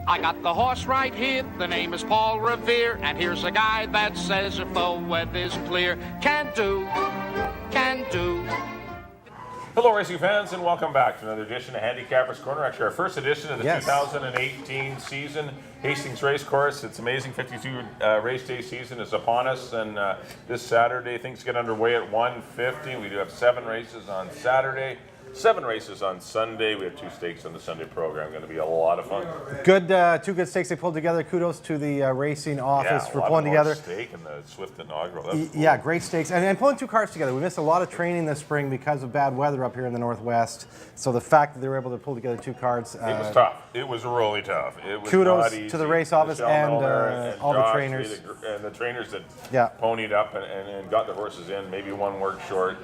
I got the horse right here, the name is Paul Revere, and here's a guy that says if the weather's clear, can do. Hello, racing fans, and welcome back to another edition of Handicapper's Corner. Actually, our first edition of the 2018 season. Hastings Race Course. It's amazing. 52 race day season is upon us, and this Saturday things get underway at 1:50. We do have 7 races on Saturday, 7 races on Sunday. We have 2 stakes on the Sunday program. Going to be a lot of fun. Good, 2 good stakes they pulled together. Kudos to the racing office for pulling together. Stake and the Swift inaugural. Yeah, great stakes, and pulling 2 cars together. We missed a lot of training this spring because of bad weather up here in the Northwest. So the fact that they were able to pull together 2 cards, it was tough. It was really tough. It was kudos not easy. to the race office and all the trainers. And the trainers that ponied up and got the horses in. Maybe one worked short.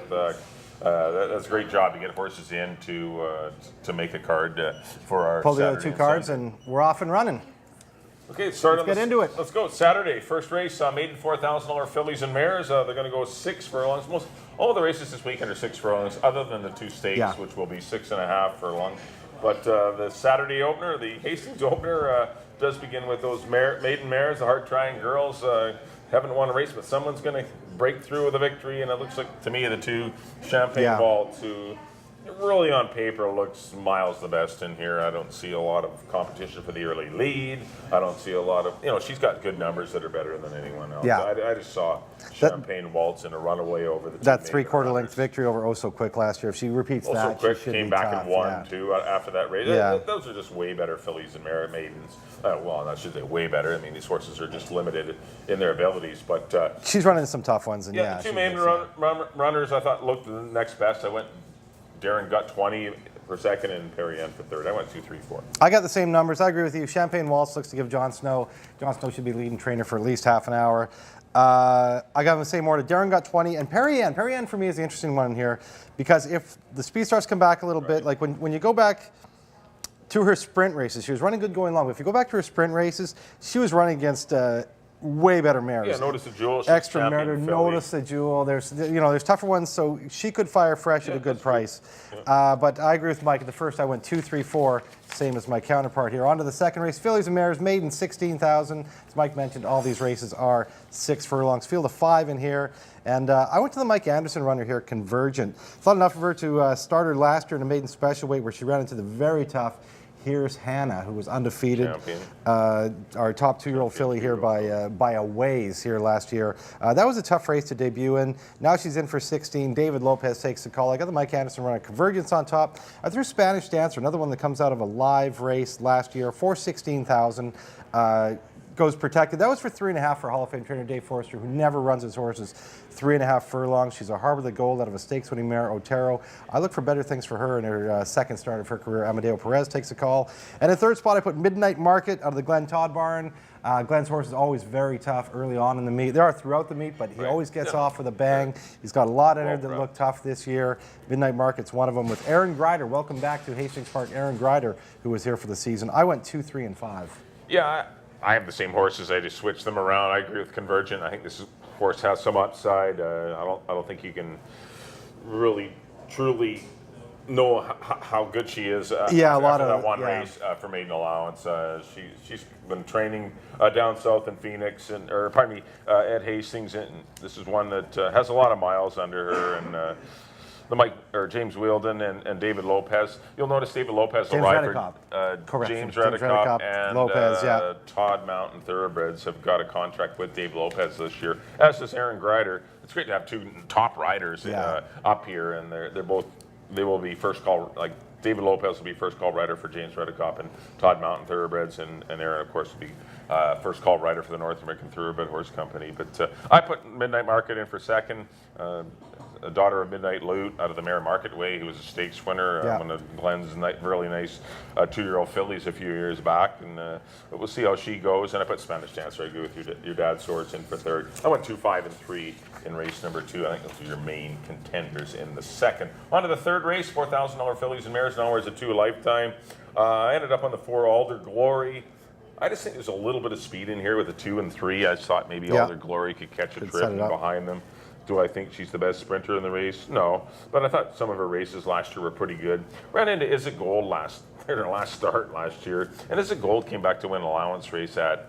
That's a great job to get horses in to make a card for our pull together Saturday 2 cards, and we're off and running. Okay, let's get into it. Let's go. Saturday, first race, maiden $4,000 fillies and mares. They're going to go 6 furlongs. All the races this weekend are 6 furlongs, other than the 2 stakes, which will be 6.5 furlongs. But the Saturday opener, the Hastings opener, does begin with those maiden mares, the hard-trying girls. Haven't won a race, but someone's going to break through with a victory, and it looks like, to me, the 2 Champagne Vaults, who really on paper looks miles the best in here. I don't see a lot of competition for the early lead. I don't see a lot of, she's got good numbers that are better than anyone else. Yeah. I just saw Champagne Vaults in a runaway over the that 3/4 length victory over Oh So Quick last year. If she repeats that, Quick she should came be back tough. and won too after that race. Yeah. Those are just way better fillies and maidens. Well, I should say way better. I mean, these horses are just limited in their abilities. But she's running some tough ones. And the 2 maiden runners I thought looked the next best. I went Darren got 20 for second and Perry Ann for third. I went 2, 3, 4. I got the same numbers. I agree with you. Champagne Waltz looks to give John Snow. John Snow should be leading trainer for at least half an hour. I got the same order. Darren got 20, and Perry Ann. Perry Ann for me is the interesting one here, because if the speed starts to come back a little bit, like when you go back to her sprint races, she was running good going long. But if you go back to her sprint races, she was running against way better mares. Yeah, Notice the Jewel. Extra Murder, Notice the Jewel. There's tougher ones, so she could fire fresh at a good price. But I agree with Mike. At the first, I went 2, 3, 4, same as my counterpart here. On to the second race, fillies and mares, maiden 16,000. As Mike mentioned, all these races are 6 furlongs. Field of 5 in here. And I went to the Mike Anderson runner here, Convergent. Thought enough of her to start her last year in a maiden special weight, where she ran into the very tough Here's Hannah, who was undefeated. Our top 2-year-old filly here by a ways here last year. That was a tough race to debut in. Now she's in for 16. David Lopez takes the call. I got the Mike Anderson runner, Convergence on top. I threw Spanish Dancer, another one that comes out of a live race last year, for 16,000. Goes protected. That was for 3.5 for Hall of Fame trainer Dave Forrester, who never runs his horses 3.5 furlongs. She's a Harbor the Gold out of a stakes-winning mare, Otero. I look for better things for her in her second start of her career. Amadeo Perez takes a call. And in third spot, I put Midnight Market out of the Glenn Todd barn. Glenn's horse is always very tough early on in the meet. There are throughout the meet, but he always gets off with a bang. He's got a lot in her that look tough this year. Midnight Market's one of them, with Aaron Grider. Welcome back to Hastings Park, Aaron Grider, who was here for the season. I went 2, 3, and 5. Yeah, I have the same horses. I just switched them around. I agree with Convergent. I think this horse has some upside. I don't think you can really, truly know how good she is. After that one race for maiden allowance. She's been training down south in Phoenix, at Hastings, and this is one that has a lot of miles under her. And James Wielden and David Lopez. You'll notice David Lopez will ride for James Redekop and Lopez, Todd Mountain Thoroughbreds have got a contract with David Lopez this year, as does Aaron Grider. It's great to have 2 top riders up here, and they will be first call. Like David Lopez will be first call rider for James Redekop and Todd Mountain Thoroughbreds, and Aaron, of course, will be first call rider for the North American Thoroughbred Horse Company. But I put Midnight Market in for second. A daughter of Midnight Loot out of the Mare Market Way, who was a stakes winner, one of Glenn's really nice 2-year-old fillies a few years back, and but we'll see how she goes. And I put Spanish Dancer. I agree with your dad's swords in for third. I went 2, 5, and 3 in race number 2. I think those are your main contenders in the second. On to the third race, $4,000 fillies and mares. Now where's a 2 Lifetime. I ended up on the 4 Alder Glory. I just think there's a little bit of speed in here with the 2 and 3. I thought maybe Alder Glory could catch a trip behind them. Do I think she's the best sprinter in the race? No, but I thought some of her races last year were pretty good. Ran into Is It Gold her last start last year, and Is It Gold came back to win an allowance race at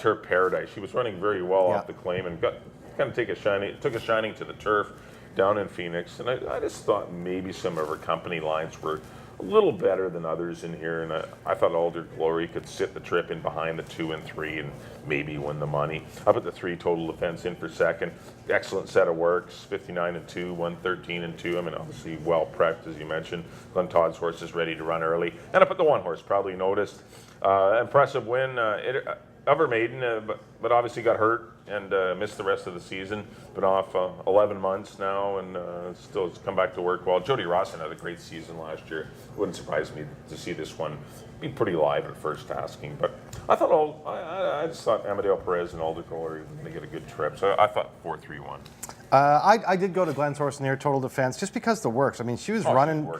Turf Paradise. She was running very well off the claim and got kind of took a shining to the turf down in Phoenix, and I just thought maybe some of her company lines were a little better than others in here, and I thought Alder Glory could sit the trip in behind the 2 and 3 and maybe win the money. I put the 3 Total Defense in for second. Excellent set of works, 59 and 2, 113 and 2. I mean, obviously well prepped, as you mentioned. Glenn Todd's horse is ready to run early. And I put the 1 horse, probably noticed. Impressive win of her maiden, but obviously got hurt and missed the rest of the season. Been off 11 months now and still has come back to work well. Jody Rawson had a great season last year. Wouldn't surprise me to see this one be pretty live at first asking. But I just thought Amadeo Perez and Alder Glory were going to get a good trip. So I thought 4-3-1. I did go to Glenn's horse near Total Defense just because the works. I mean, she was running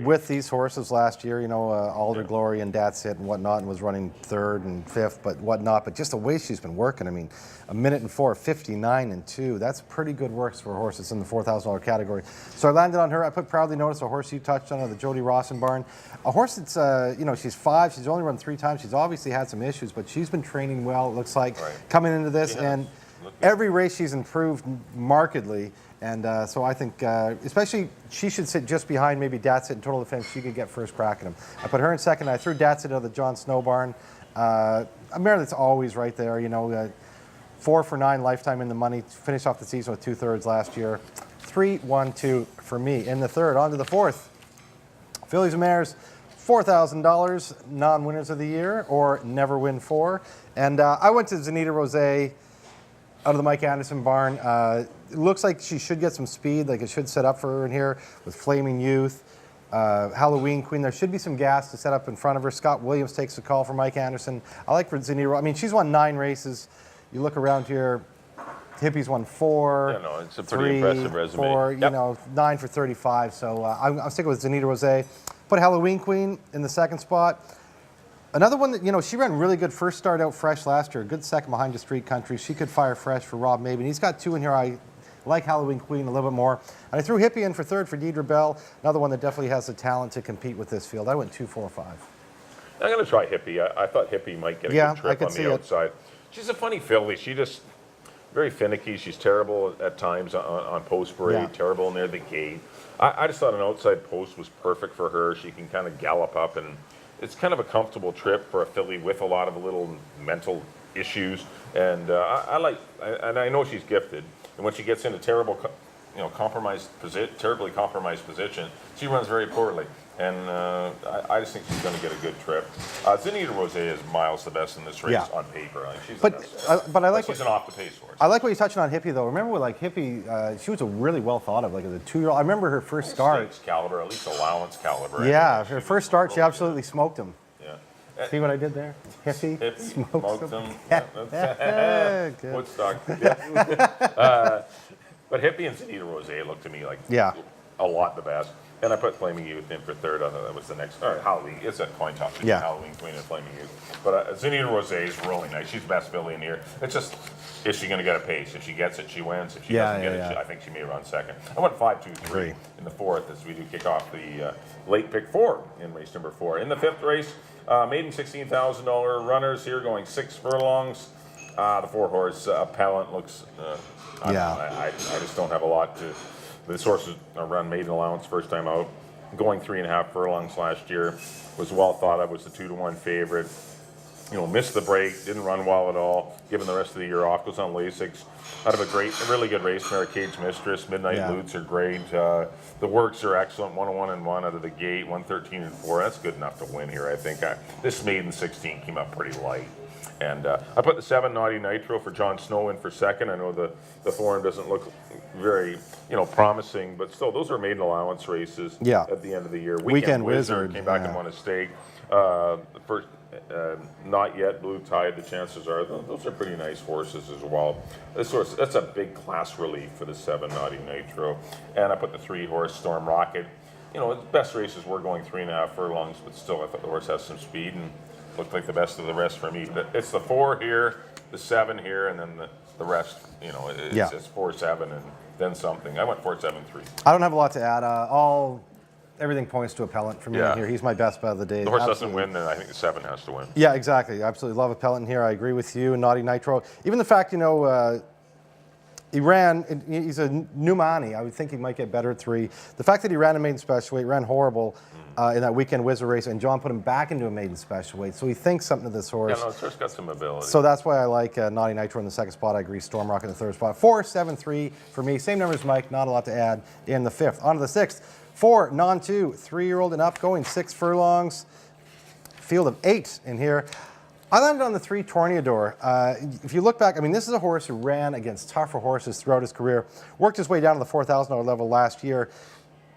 with these horses last year, Alder Glory and That's It and whatnot, and was running 3rd and 5th, but whatnot. But just the way she's been working, I mean, 1:04, 59 and 2. That's pretty good works for horses in the $4,000 category. So I landed on her. I put Proudly Noticed, a horse you touched on, the Jody Rawson barn. A horse that's, she's 5. She's only run 3 times. She's obviously had some issues, but she's been training well, it looks like, coming into this. Yeah. And every race she's improved markedly, and so I think, especially, she should sit just behind maybe Datsit and Total Defense. She could get first crack at him. I put her in second. I threw Datsit out of the John Snow barn. A mare that's always right there, 4 for 9 lifetime in the money. Finished off the season with 2/3 last year. 3-1-2 for me. In the 3rd, on to the 4th. Fillies and Mares, $4,000, non-winners of the year, or never win 4. And I went to Zanita Rose out of the Mike Anderson barn. It looks like she should get some speed, like it should set up for her in here with Flaming Youth, Halloween Queen. There should be some gas to set up in front of her. Scott Williams takes the call for Mike Anderson. I like for Zanita. I mean, she's won 9 races. You look around here, Hippie's won 4. Yeah, no, it's a pretty impressive resume. 4, 9 for 35. So I'm sticking with Zanita Rose. Put Halloween Queen in the 2nd spot. Another one that, she ran really good first start out fresh last year. Good second behind the Street Country. She could fire fresh for Rob Maben. He's got 2 in here. I like Halloween Queen a little bit more. And I threw Hippie in for 3rd for Deidre Bell. Another one that definitely has the talent to compete with this field. I went 2-4-5. I'm going to try Hippie. I thought Hippie might get a good trip on the outside. She's a funny filly. She just very finicky. She's terrible at times on post parade, terrible near the gate. I just thought an outside post was perfect for her. She can kind of gallop up, and it's kind of a comfortable trip for a filly with a lot of little mental issues. And I know she's gifted. And when she gets in a terribly compromised position, she runs very poorly. And I just think she's going to get a good trip. Zanita Rose is miles the best in this race on paper. She's the best. But I like she's an off-the-pace horse. I like what you're touching on Hippie, though. Remember, Hippie, she was a really well thought of, as a 2-year-old. I remember her first start. Stakes caliber, at least allowance caliber. Yeah, her first start, she absolutely smoked him. Yeah. See what I did there? Hippie smoked him. Good. Woodstock. Yeah. But Hippie and Zanita Rose look to me like a lot the best. And I put Flaming Youth in for 3rd. I thought that was the next. All right, Halloween. It's a coin toss. Halloween Queen and Flaming Youth. But Zanita Rose is really nice. She's the best filly in here. It's just, is she going to get a pace? If she gets it, she wins. If she doesn't get it, I think she may run 2nd. I went 5-2-3 in the 4th as we do kick off the late pick 4 in race number 4. In the 5th race, maiden $16,000 runners here going 6 furlongs. The 4-horse Appellant looks. I just don't have a lot to. This horse is a run maiden allowance first time out, going 3.5 furlongs last year. Was well thought of. Was the 2-1 favorite. Missed the break. Didn't run well at all. Given the rest of the year off, goes on Lasix. Out of a really good race. Cage Mistress. Midnight Lutes are great. The works are excellent. 101-1 out of the gate. 113-4. That's good enough to win here, I think. This maiden 16 came up pretty light. And I put the 7 Naughty Nitro for John Snow in for 2nd. I know the form doesn't look very, promising, but still, those are maiden allowance races at the end of the year. Weekend Wizard came back and won a stake. The first, Not Yet, Blue Tide, the chances are, those are pretty nice horses as well. This horse, that's a big class relief for the 7 Naughty Nitro. And I put the 3-horse Storm Rocket. The best races were going 3.5 furlongs, but still, I thought the horse has some speed and looked like the best of the rest for me. But it's the 4 here, the 7 here, and then the rest, it's 4, 7, and then something. I went 4-7-3. I don't have a lot to add. Everything points to Appellant for me here. He's my best bet of the day. The horse doesn't win, then I think the 7 has to win. Yeah, exactly. Absolutely love Appellant here. I agree with you. Naughty Nitro. Even the fact, he ran, he's a Numani. I would think he might get better at 3. The fact that he ran a maiden special weight, ran horrible in that weekend Wizard race, and John put him back into a maiden special weight. So he thinks something to this horse. Yeah, no, this horse got some ability. So that's why I like Naughty Nitro in the second spot. I agree. Stormrock in the third spot. 4-7-3 for me. Same number as Mike. Not a lot to add in the fifth. On to the sixth. 4 non-2, 3-year-old and up, going 6 furlongs. Field of 8 in here. I landed on the 3 Torneador. If you look back, I mean, this is a horse who ran against tougher horses throughout his career. Worked his way down to the $4,000 level last year.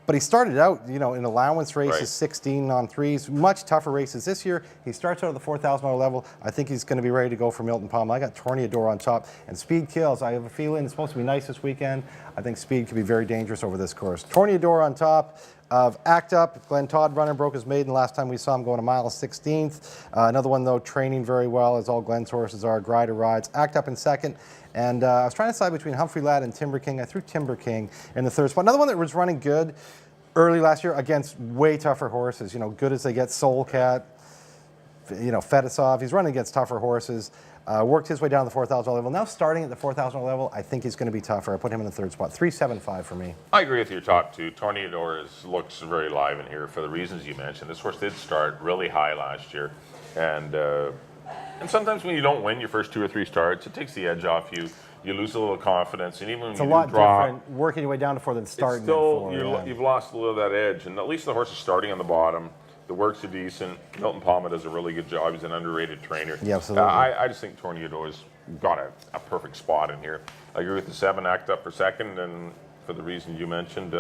But he started out, in allowance races, 16 on 3s, much tougher races this year. He starts out at the $4,000 level. I think he's going to be ready to go for Milton Palm. I got Torneador on top, and Speed kills. I have a feeling it's supposed to be nice this weekend. I think Speed could be very dangerous over this course. Torneador on top of Act Up. Glenn Todd runner broke his maiden last time we saw him going a mile 16th. Another one, though, training very well, as all Glenn's horses are. Grider rides. Act Up in second. And I was trying to decide between Humphrey Lad and Timber King. I threw Timber King in the third spot. Another one that was running good early last year against way tougher horses. Good as they get. Soul Cat, Fetisov. He's running against tougher horses. Worked his way down to the $4,000 level. Now starting at the $4,000 level, I think he's going to be tougher. I put him in the third spot. 3-7-5 for me. I agree with your top 2. Torneador looks very live in here for the reasons you mentioned. This horse did start really high last year. And sometimes when you don't win your first 2 or 3 starts, it takes the edge off you. You lose a little confidence, and even when it's you a lot drop, different working your way down to 4 than starting it's still, at 4. You've lost a little of that edge, and at least the horse is starting on the bottom. The works are decent. Milton Palma does a really good job. He's an underrated trainer. Yeah, absolutely. I just think Torneador's got a perfect spot in here. I agree with the 7 Act Up for second, and for the reason you mentioned,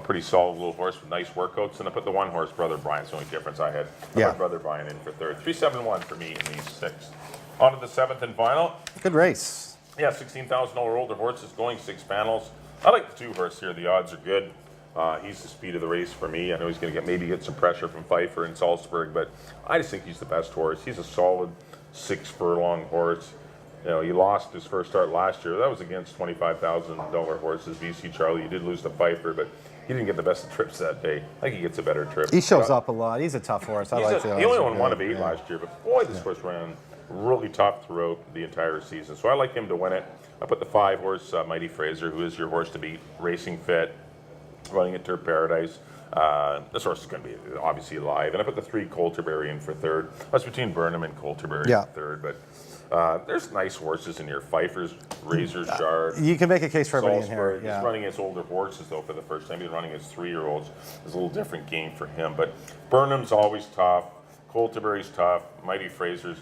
pretty solid little horse with nice workouts. And I put the 1 horse, Brother Brian's the only difference I had. I put Brother Brian in for third. 3-7-1 for me in these 6. On to the 7th and final. Good race. Yeah, $16,000 older horses going 6 panels. I like the 2 horse here. The odds are good. He's the speed of the race for me. I know he's going to get some pressure from Pfeiffer and Salzburg, but I just think he's the best horse. He's a solid 6 furlong horse. He lost his first start last year. That was against $25,000 horses. BC Charlie, he did lose to Pfeiffer, but he didn't get the best of trips that day. I think he gets a better trip. He shows up a lot. He's a tough horse. He only won 1 of 8 last year, but boy, this horse ran really tough throughout the entire season. So I like him to win it. I put the 5 horse, Mighty Fraser, who is your horse to beat, racing fit, running at Turf Paradise. This horse is going to be obviously live. And I put the 3 Colterberry in for third. That's between Burnham and Colterberry for third. But there's nice horses in here. Pfeiffer's, Razor's Shard. You can make a case for everybody in here. He's running against older horses, though, for the first time. He's running against 3-year-olds. It's a little different game for him. But Burnham's always tough. Colterberry's tough. Mighty Fraser's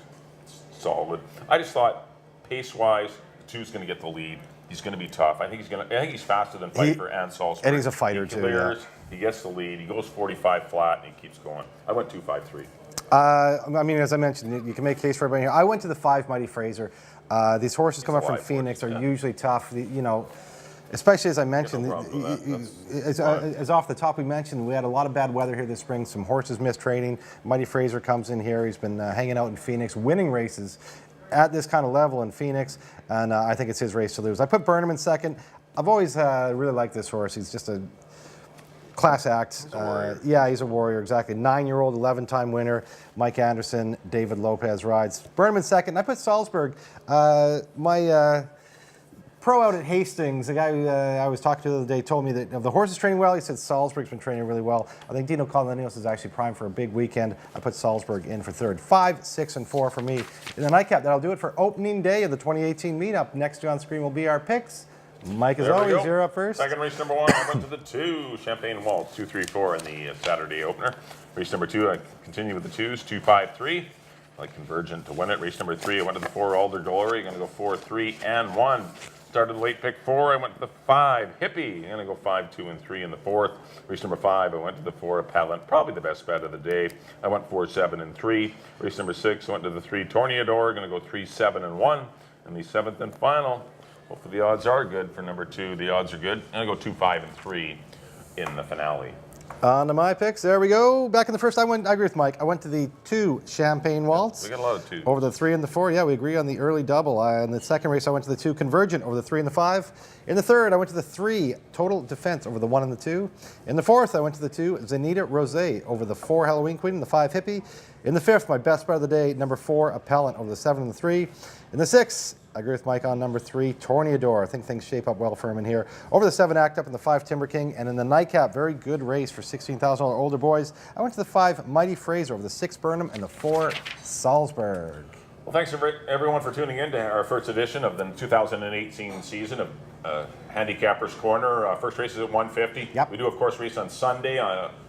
solid. I just thought, pace-wise, the 2's going to get the lead. He's going to be tough. I think he's faster than Pfeiffer and Salzburg. And he's a fighter he clears, He gets the lead. He goes 45 flat, and he keeps going. I went 2-5-3. I mean, as I mentioned, you can make a case for everybody here. I went to the 5 Mighty Fraser. These horses coming up from Phoenix are usually tough. Especially as I mentioned, as off the top we mentioned, we had a lot of bad weather here this spring. Some horses missed training. Mighty Fraser comes in here. He's been hanging out in Phoenix, winning races at this kind of level in Phoenix, and I think it's his race to lose. I put Burnham in second. I've always really liked this horse. He's just a class act. He's a warrior. Yeah, he's a warrior, exactly. 9-year-old, 11-time winner. Mike Anderson, David Lopez rides. Burnham in second. I put Salzburg. My pro out at Hastings, the guy I was talking to the other day, told me that if the horse is training well, he said Salzburg's been training really well. I think Dino Colonios is actually primed for a big weekend. I put Salzburg in for third. 5, 6, and 4 for me. In the nightcap, that'll do it for opening day of the 2018 meetup. Next on screen will be our picks. Mike, as always, you're up first. Second race number 1, I went to the 2, Champagne Waltz, 2-3-4 in the Saturday opener. Race number 2, I continue with the 2s, 2-5-3. I like Convergent to win it. Race number 3, I went to the 4, Alder Glory. I'm going to go 4, 3, and 1. Started the late pick 4, I went to the 5, Hippie. I'm going to go 5, 2, and 3 in the 4th. Race number 5, I went to the 4, Appellant. Probably the best bet of the day. I went 4, 7, and 3. Race number 6, I went to the 3, Torneador. Going to go 3, 7, and 1. And the 7th and final. Hopefully the odds are good for number 2. The odds are good. I'm going to go 2, 5, and 3 in the finale. On to my picks. There we go. Back in the first, I agree with Mike. I went to the 2 Champagne Waltz. We got a lot of 2. Over the 3 and the 4. Yeah, we agree on the early double. In the second race, I went to the 2 Convergent over the 3 and the 5. In the third, I went to the 3 Total Defense over the 1 and the 2. In the fourth, I went to the 2 Zenita Rosé over the 4 Halloween Queen and the 5 Hippie. In the fifth, my best bet of the day, number 4 Appellant over the 7 and the 3. In the sixth, I agree with Mike on number 3, Torneador. I think things shape up well for him in here. Over the 7 Act Up in the 5 Timber King. And in the nightcap, very good race for $16,000 older boys. I went to the 5 Mighty Fraser over the 6 Burnham and the 4 Salzburg. Well, thanks everyone for tuning in to our first edition of the 2018 season of Handicapper's Corner. First race is at 150. Yep. We do, of course, race on Sunday.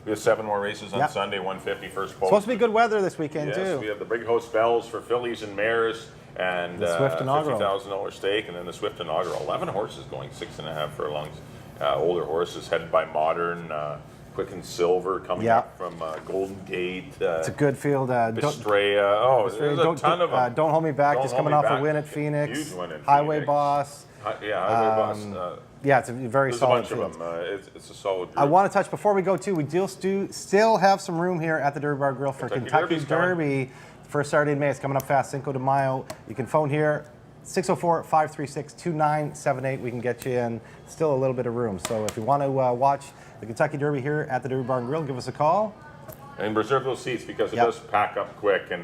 We have 7 more races on Sunday, 150 first post. Supposed to be good weather this weekend, too. We have the Big Host Bells for fillies and mares. And the Swift Inaugural. $50,000 stake, and then the Swift Inaugural. 11 horses going 6.5 furlongs. Older horses headed by Modern, Quick and Silver coming up from Golden Gate. It's a good field. Estrella. There's a ton of them. Don't Hold Me Back, just coming off a win at Phoenix. Huge win at Highway Phoenix. Boss. Highway Boss. Yeah, it's a very solid field. There's a bunch of them. It's a solid group. I want to touch, before we go too, we still have some room here at the Derby Bar Grill for Kentucky Derby. First Saturday in May. It's coming up fast, Cinco de Mayo. You can phone here, 604-536-2978. We can get you in. Still a little bit of room. So if you want to watch the Kentucky Derby here at the Derby Bar and Grill, give us a call. And reserve those seats because it does pack up quick, and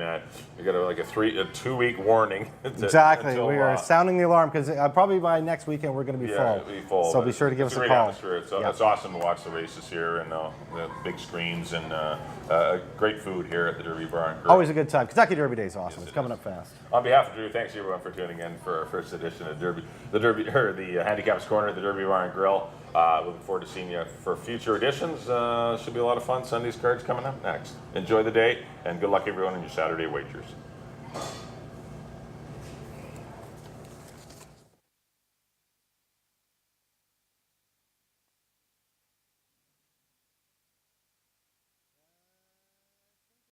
you got like a 2-week warning. Exactly. We are sounding the alarm because probably by next weekend we're going to be full. It'll be full. So be sure to give us a great call. Atmosphere. It's awesome to watch the races here and the big screens and great food here at the Derby Bar and Grill. Always a good time. Kentucky Derby Day is awesome. It's coming up fast. On behalf of Drew, thanks everyone for tuning in for our first edition of the Handicapper's Corner at the Derby Bar and Grill. Looking forward to seeing you for future editions. Should be a lot of fun. Sunday's cards coming up next. Enjoy the day, and good luck everyone in your Saturday wagers.